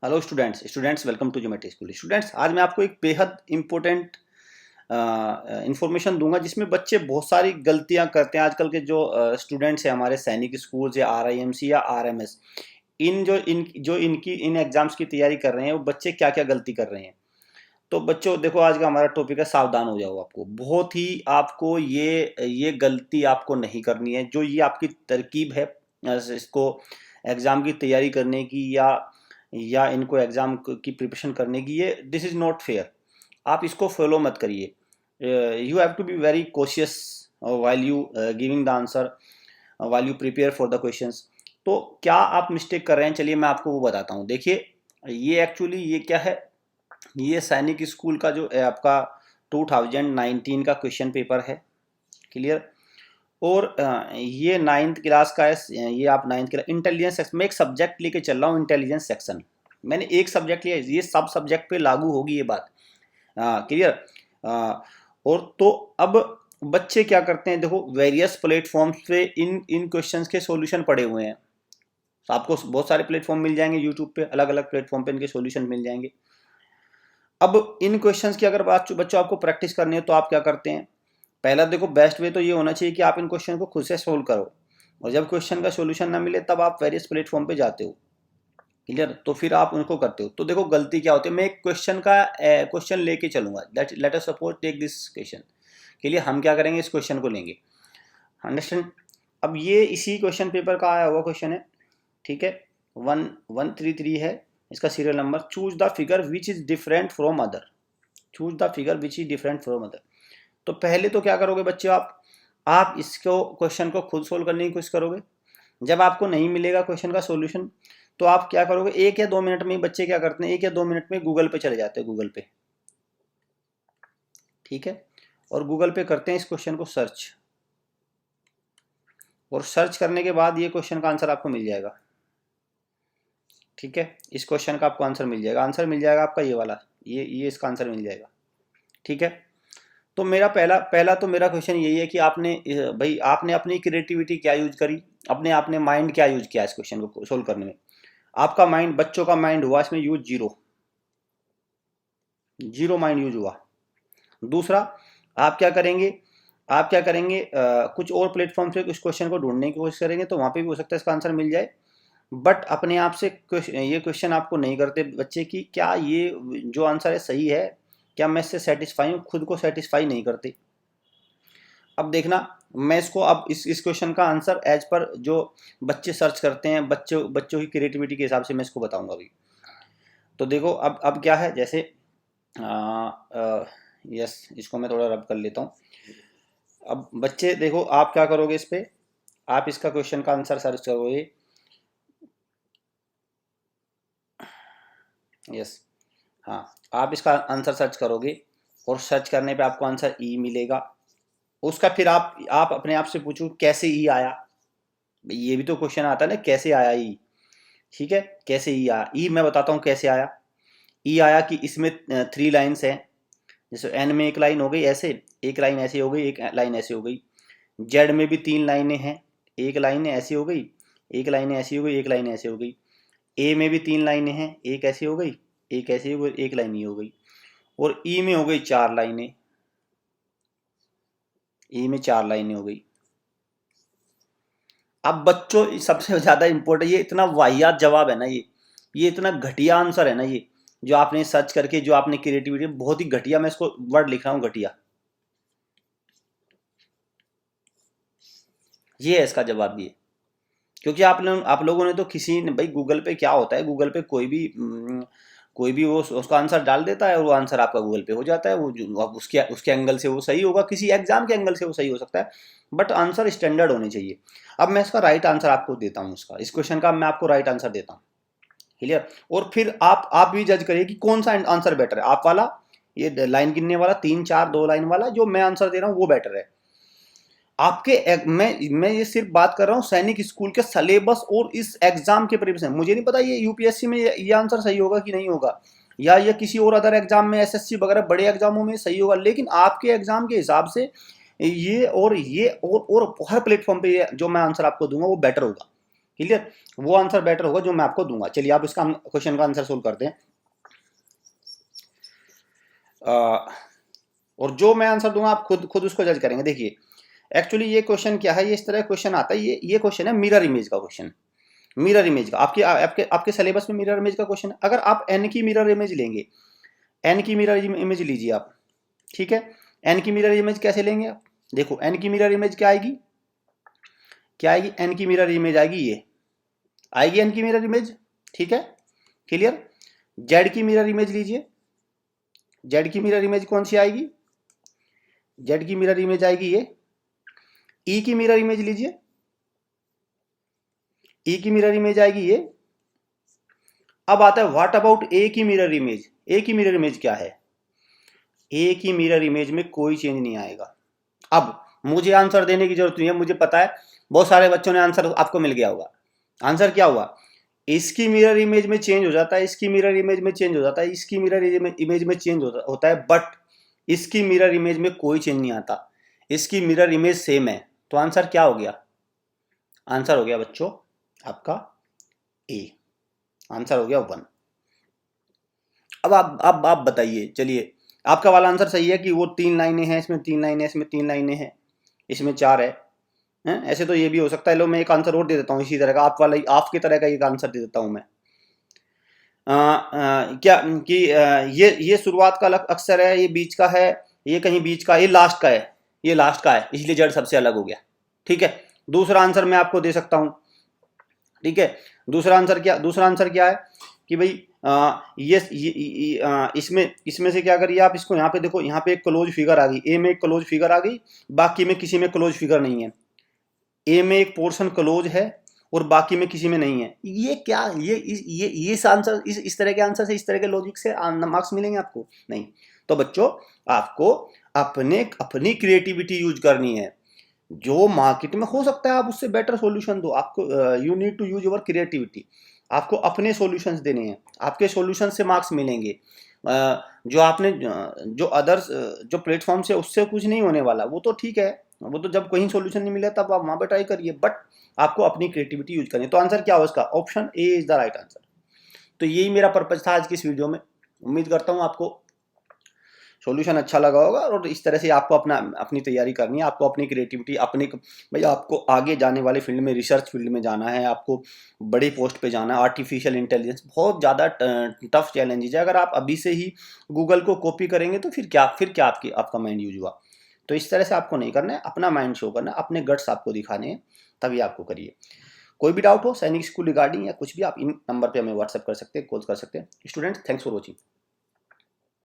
Hello students welcome to geometry school. Students, आज मैं आपको एक बेहद इंपॉर्टेंट इंफॉर्मेशन दूंगा जिसमें बच्चे बहुत सारी गलतियां करते हैं। आजकल के जो स्टूडेंट्स हैं हमारे सैनिक स्कूल्स या आरआईएमसी या आरएमएस, इन एग्जाम्स की तैयारी कर रहे हैं, वो बच्चे क्या क्या गलती कर रहे हैं। तो बच्चों देखो, आज का हमारा टॉपिक है सावधान हो जाओ। आपको बहुत ही आपको ये गलती आपको नहीं करनी है। जो ये आपकी तरकीब है इसको एग्ज़ाम की तैयारी करने की या इनको एग्ज़ाम की प्रिपरेशन करने की, ये दिस इज़ नॉट फेयर। आप इसको फॉलो मत करिए। You have to be very cautious while you giving the answer, while you prepare for the questions. तो क्या आप मिस्टेक कर रहे हैं, चलिए मैं आपको वो बताता हूँ। देखिए, ये एक्चुअली ये क्या है, ये सैनिक स्कूल का जो है आपका 2019 का क्वेश्चन पेपर है। क्लियर। और ये नाइन्थ क्लास का है। ये आप नाइन्थ क्लास इंटेलिजेंस सेक्शन में एक सब्जेक्ट लेके चल रहा हूँ, इंटेलिजेंस सेक्शन। मैंने एक सब्जेक्ट लिया, ये सब सब्जेक्ट पे लागू होगी ये बात। क्लियर। और तो अब बच्चे क्या करते हैं, देखो वेरियस प्लेटफॉर्म्स पे इन इन क्वेश्चंस के सॉल्यूशन पड़े हुए हैं। आपको बहुत सारे प्लेटफॉर्म मिल जाएंगे यूट्यूब पे, अलग अलग प्लेटफॉर्म पे इनके सॉल्यूशन मिल जाएंगे। अब इन क्वेश्चंस की अगर बात बच्चों आपको प्रैक्टिस करनी है तो आप क्या करते हैं, पहला देखो बेस्ट वे तो ये होना चाहिए कि आप इन क्वेश्चन को खुद से सोल्व करो, और जब क्वेश्चन का सॉल्यूशन ना मिले तब आप वेरियस प्लेटफॉर्म पे जाते हो। क्लियर। तो फिर आप उनको करते हो। तो देखो गलती क्या होती है, मैं एक क्वेश्चन लेके चलूंगा। Let us suppose take this question के लिए हम क्या करेंगे, इस क्वेश्चन को लेंगे। अंडरस्टैंड। अब ये इसी क्वेश्चन पेपर का आया हुआ क्वेश्चन है। ठीक है, 1133 है इसका serial number. Choose the figure which is different from other. Choose the figure which is different from other. तो पहले तो क्या करोगे बच्चे, आप इसको क्वेश्चन को खुद सोल्व करने की कोशिश करोगे। जब आपको नहीं मिलेगा क्वेश्चन का सॉल्यूशन, तो आप क्या करोगे, 1 या 2 मिनट में बच्चे क्या करते हैं, 1 या 2 मिनट में गूगल पे चले जाते हैं, गूगल पे। ठीक है। और गूगल पे करते हैं इस क्वेश्चन को सर्च, और सर्च करने के बाद ये क्वेश्चन का आंसर आपको मिल जाएगा। ठीक है, इस क्वेश्चन का आपको आंसर मिल जाएगा। आंसर मिल जाएगा आपका ये वाला, ये इसका आंसर मिल जाएगा। ठीक है। तो मेरा पहला पहला तो मेरा क्वेश्चन यही है कि आपने भाई आपने अपनी क्रिएटिविटी क्या यूज करी, आपने माइंड क्या यूज किया इस क्वेश्चन को सोल्व करने में। आपका माइंड, बच्चों का माइंड हुआ इसमें use zero, zero mind use हुआ। दूसरा, आप क्या करेंगे, कुछ और प्लेटफॉर्म से उस क्वेश्चन को ढूंढने की कोशिश करेंगे, तो वहां पे भी हो सकता है इसका आंसर मिल जाए। बट अपने आप से ये क्वेश्चन आपको नहीं करते बच्चे की क्या ये जो आंसर है सही है, क्या मैं इससे सेटिस्फाई हूँ, खुद को सेटिस्फाई नहीं करते। अब देखना, मैं इसको अब इस क्वेश्चन का आंसर एज पर जो बच्चे सर्च करते हैं, बच्चों की क्रिएटिविटी के हिसाब से मैं इसको बताऊंगा अभी। तो देखो अब क्या है, जैसे यस, इसको मैं थोड़ा रब कर लेता हूँ। अब बच्चे देखो, आप क्या करोगे, इस पे आप इसका क्वेश्चन का आंसर सर्च करोगे। यस, हाँ, आप इसका आंसर सर्च करोगे, और सर्च करने पे आपको आंसर ई मिलेगा। उसका फिर आप अपने आप से पूछो कैसे ई आया। ये भी तो क्वेश्चन आता है ना, कैसे आया ई। ठीक है, कैसे ई आया, ई मैं बताता हूँ कैसे आया। ई आया कि इसमें 3 लाइन्स हैं। जैसे एन में एक लाइन हो गई ऐसे, एक लाइन ऐसे हो गई, एक लाइन ऐसे हो गई। जेड में भी 3 लाइनें हैं, एक लाइन ऐसी हो गई, एक लाइन ऐसी हो गई, एक लाइन ऐसे हो गई। ए में भी 3 लाइनें हैं, एक ऐसी हो गई, एक ऐसी हो गई, एक लाइन ये हो गई। और ई में हो गई 4 लाइनें, ई में 4 लाइनें हो गई। अब बच्चों सबसे ज्यादा इंपॉर्टेंट, ये इतना वाहियात जवाब है ना, ये इतना घटिया आंसर है ना, ये जो आपने सर्च करके, जो आपने क्रिएटिविटी, बहुत ही घटिया, मैं इसको वर्ड लिख रहा हूँ, घटिया। ये है इसका जवाब, ये। क्योंकि आप लोगों ने तो किसी ने, भाई गूगल पे क्या होता है, गूगल पे कोई भी वो उसका आंसर डाल देता है, और वो आंसर आपका गूगल पे हो जाता है। वो अब उसके उसके एंगल से वो सही होगा, किसी एग्जाम के एंगल से वो सही हो सकता है, बट आंसर स्टैंडर्ड होने चाहिए। अब मैं इसका राइट आंसर आपको देता हूँ, इसका इस क्वेश्चन का मैं आपको राइट आंसर देता हूँ। क्लियर। और फिर आप भी जज करिए कि कौन सा आंसर बेटर है, आप वाला, ये लाइन गिनने वाला, 3 4 2 लाइन वाला जो मैं आंसर दे रहा हूँ वो बेटर है। मैं ये सिर्फ बात कर रहा हूँ सैनिक स्कूल के सिलेबस और इस एग्जाम के प्रिपरेशन। मुझे नहीं पता ये यूपीएससी में ये आंसर सही होगा कि नहीं होगा, या ये किसी और अदर एग्जाम में, एसएससी वगैरह बड़े एग्जामों में सही होगा, लेकिन आपके एग्जाम के हिसाब से ये और हर प्लेटफॉर्म पे ये जो मैं आंसर आपको दूंगा वो बेटर होगा। क्लियर, वो आंसर बेटर होगा जो मैं आपको दूंगा। चलिए आप इसका क्वेश्चन का आंसर सोल्व करते हैं। और जो मैं आंसर दूंगा आप खुद खुद उसको जज करेंगे। देखिए एक्चुअली ये क्वेश्चन क्या है, ये इस तरह क्वेश्चन आता है, ये क्वेश्चन है मिरर इमेज का क्वेश्चन। मिरर इमेज का आपके आपके आपके सिलेबस में मिरर इमेज का क्वेश्चन है। अगर आप एन की मिरर इमेज लेंगे, एन की मिरर इमेज लीजिए आप, ठीक है। एन की मिरर इमेज कैसे लेंगे आप, देखो एन की मिरर इमेज क्या आएगी, क्या आएगी, एन की मिरर इमेज आएगी, ये आएगी एन की मिरर इमेज, ठीक है, क्लियर। जेड की मिरर इमेज लीजिए, जेड की मिरर इमेज कौन सी आएगी, जेड की मिरर इमेज आएगी ये। ई की मिरर इमेज लीजिए, ई की मिरर इमेज आएगी ये। अब आता है व्हाट अबाउट ए की मिरर इमेज, ए की मिरर इमेज क्या है, ए की मिरर इमेज में कोई चेंज नहीं आएगा। अब मुझे आंसर देने की जरूरत नहीं है, मुझे पता है बहुत सारे बच्चों ने आंसर आपको मिल गया होगा। आंसर क्या हुआ, इसकी मिरर इमेज में चेंज हो जाता है, इसकी मिरर इमेज में चेंज हो जाता है, इसकी मिरर इमेज में चेंज होता है, बट इसकी मिरर इमेज में कोई चेंज नहीं आता, इसकी मिरर इमेज सेम है। तो आंसर क्या हो गया, आंसर हो गया बच्चों आपका ए, आंसर हो गया 1। अब आप बताइए, चलिए आपका वाला आंसर सही है कि वो 3 लाइनें हैं, इसमें 3 लाइनें, इसमें 3 लाइनें हैं, इसमें 4 है, हैं? ऐसे तो ये भी हो सकता है। लो मैं एक आंसर और दे देता हूँ इसी तरह का, आप वाला आपकी तरह का एक आंसर दे देता हूँ मैं। क्या कि ये शुरुआत का अक्षर है, ये बीच का है, ये कहीं बीच का, ये लास्ट का है, ये लास्ट का है, इसलिए जड़ सबसे अलग हो गया, ठीक है। दूसरा आंसर मैं आपको दे सकता हूँ, ठीक है। दूसरा आंसर क्या है कि भाई इसमें से क्या करिए आप, इसको यहाँ पे देखो, यहाँ पे एक क्लोज फिगर आ गई, ए में एक क्लोज फिगर आ गई, बाकी में किसी में क्लोज फिगर नहीं है। ए में एक पोर्शन क्लोज है और बाकी में किसी में नहीं है। ये क्या, ये आंसर, इस तरह के आंसर से, इस तरह के लॉजिक से मार्क्स मिलेंगे आपको नहीं। तो बच्चों आपको अपनी क्रिएटिविटी यूज करनी है, जो मार्केट में हो सकता है आप उससे बेटर सॉल्यूशन दो। आपको you need to use your creativity, आपको अपने सॉल्यूशंस देने हैं, आपके सॉल्यूशन से मार्क्स मिलेंगे। जो आपने जो अदर्स जो प्लेटफॉर्म से उससे कुछ नहीं होने वाला, वो तो ठीक है, वो तो जब कहीं सॉल्यूशन नहीं मिला तब आप वहाँ पे ट्राई करिए, बट आपको अपनी क्रिएटिविटी यूज करनी है। तो आंसर क्या होगा इसका, option A is the right answer. तो यही मेरा पर्पज था आज की इस वीडियो में। उम्मीद करता हूँ आपको सॉल्यूशन अच्छा लगा होगा, और इस तरह से आपको अपनी तैयारी करनी है, आपको अपनी क्रिएटिविटी भाई आपको आगे जाने वाले फील्ड में, रिसर्च फील्ड में जाना है, आपको बड़ी पोस्ट पे जाना है। आर्टिफिशियल इंटेलिजेंस बहुत ज़्यादा टफ चैलेंजेस है, अगर आप अभी से ही गूगल को कॉपी करेंगे तो फिर क्या आपका माइंड यूज हुआ। तो इस तरह से आपको नहीं करना है, अपना माइंड शो करना है, अपने गट्स आपको दिखाने हैं, तभी आपको करिए। कोई भी डाउट हो सैनिक स्कूल रिगार्डिंग या कुछ भी, आप इन नंबर पे हमें व्हाट्सएप कर सकते हैं, कॉल कर सकते हैं। Students thanks for watching.